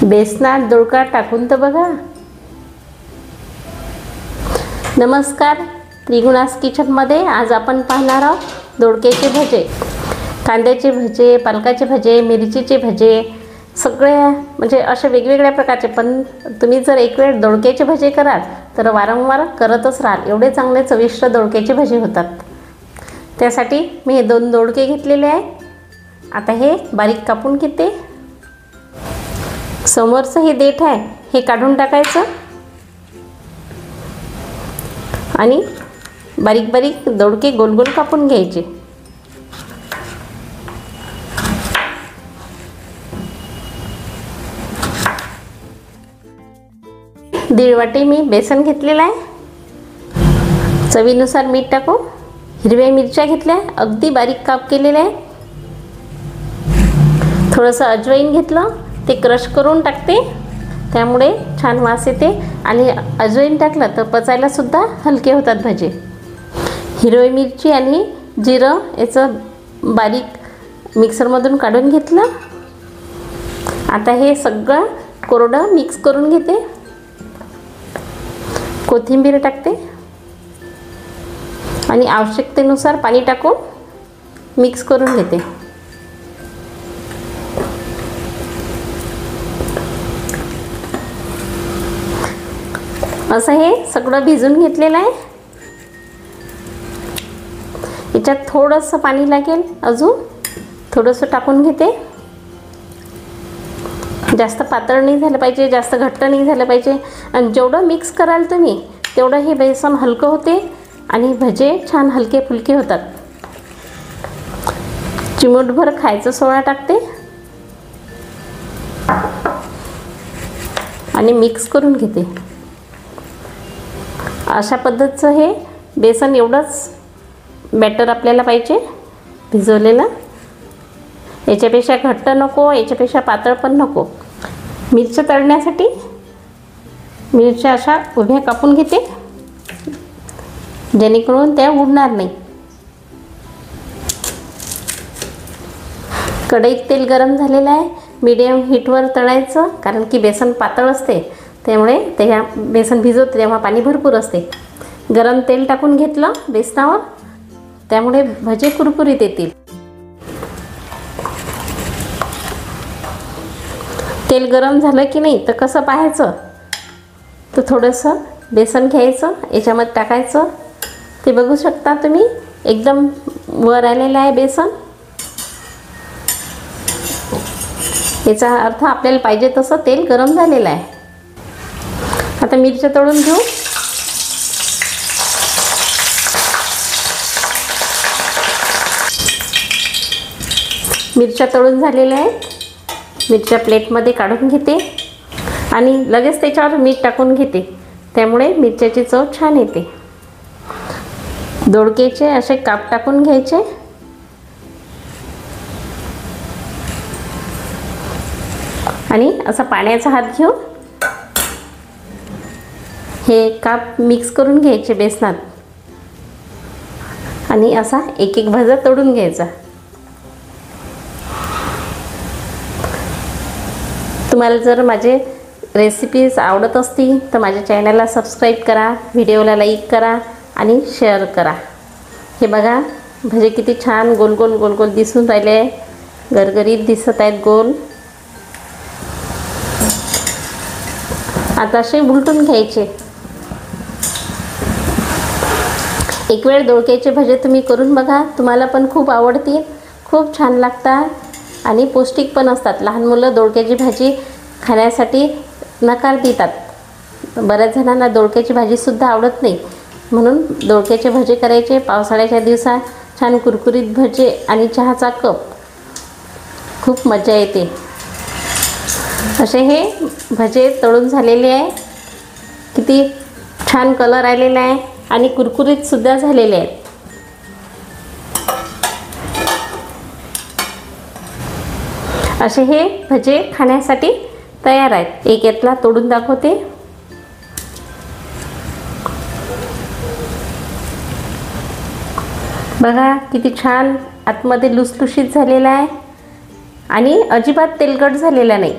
बेसनात दोडका टाकून तर बघा। नमस्कार, त्रिगुणास किचनमध्ये आज आपण पाहणार आहोत दोडक्याचे भजे, कांद्याचे भजे, पालकाचे भजे, मिरचीचे भजे, सगळे म्हणजे असे वेगवेगळ्या प्रकारचे। पण तुम्ही जर एक वेळ दोडक्याचे भजे कराल तर वारंवार करतच राहाल, एवढे चांगले चविष्ट दोडक्याचे भजे होतात। त्यासाठी मी हे 2 दोडके घेतलेले आहे। आता हे बारीक कापून घेते। समोरचं हे देठ आहे हे काढून टाकायचं आणि बारीक बारीक दोडके गोल गोल कापून घ्यायचे। दीड वाटी मी बेसन घेतलेलं आहे। चवीनुसार मीठ टाकू। हिरव्या मिरच्या घेतल्या, अगदी बारीक काप केलेले आहे। थोडंसं अजवाईन घेतलं, ते क्रश करून टाकते, त्यामुळे छान वास येते आणि अजवाईन टाकलं तर पचायला सुद्धा हलके होतात भजे। हिरवी मिरची आणि जिरं याचं बारीक मिक्सरमधून काढून घेतलं। आता हे सगळं कोरडं मिक्स करून घेते। कोथिंबीर टाकते आणि आवश्यकतेनुसार पाणी टाकून मिक्स करून घेते। असं हे सगळं भिजून घेतलेलं आहे। याच्यात थोडंसं पाणी लागेल, अजून थोडंसं टाकून घेते। जास्त पातळ नाही झालं पाहिजे, जास्त घट्ट नाही झालं पाहिजे। आणि जेवढं मिक्स कराल तुम्ही तेवढं हे बेसन हलकं होते आणि भजे छान हलके फुलके होतात। चिमूटभर खायचं सोडा टाकते आणि मिक्स करून घेते। अशा पद्धतीचं हे बेसन एवढंच बॅटर आपल्याला पाहिजे भिजवलेलं। याच्यापेक्षा घट्ट नको, याच्यापेक्षा पातळ पण नको। मिरच्या तळण्यासाठी मिरच्या अशा उभ्या कापून घेते, जेणेकरून त्या उडणार नाही। कढईत तेल गरम झालेलं आहे, मीडियम हीटवर तळायचं, कारण की बेसन पातळ असते, त्यामुळे त्या बेसन भिजवते तेव्हा पाणी भरपूर असते। गरम तेल टाकून घेतलं बेसनावर, त्यामुळे भजे कुरकुरीत येतील। तेल गरम झालं की नाही तर कसं पाहायचं, तर थोडंसं बेसन घ्यायचं, याच्यामध्ये टाकायचं। ते बघू शकता तुम्ही, एकदम वर आलेलं आहे बेसन। याचा अर्थ आपल्याला पाहिजे तसं तेल गरम झालेलं आहे। आता मिरच्या तळून घेऊ। मिरच्या तळून झालेल्या आहेत, मिरच्या प्लेटमध्ये काढून घेते आणि लगेच त्याच्यावर मीठ टाकून घेते, त्यामुळे मिरच्याची चव छान येते। दोडक्याचे असे काप टाकून घ्यायचे आणि असा पाण्याचा हात घेऊन हे काप मिक्स करून घ्यायचे बेसनात आणि असा एक एक भजा तळून घ्यायचा। तुम्हाला जर माझे रेसिपीज आवडत असतील तर माझ्या चॅनलला सबस्क्राईब करा, व्हिडिओला लाईक करा आणि शेअर करा। हे बघा भजे किती छान गोल गोल गोल गोल दिसून राहिले, गरगरीत दिसत आहेत गोल। आता असे उलटून घ्यायचे। एक वेळ दोडक्याचे भजे तुम्ही करून बघा, तुम्हाला पण खूप आवडतील, खूप छान लागतात आणि पौष्टिक पण असतात। लहान मुलं दोडक्याची भाजी खाण्यासाठी नकार देतात। बऱ्याच जणांना दोडक्याची भाजीसुद्धा आवडत नाही, म्हणून दोडक्याचे भजे करायचे। पावसाळ्याच्या दिवसात छान कुरकुरीत भजे आणि चहाचा कप, खूप मजा येते। असे हे भजे तळून झालेले आहे, किती छान कलर आलेला आहे आणि कुरकुरीत सुद्धा झालेले आहेत। असे हे भजे खाण्यासाठी तयार आहेत। एक यातला तोडून दाखवते। बघा किती छान आतमध्ये लुसलुशीत झालेला आहे आणि अजिबात तेलकट झालेला नाही।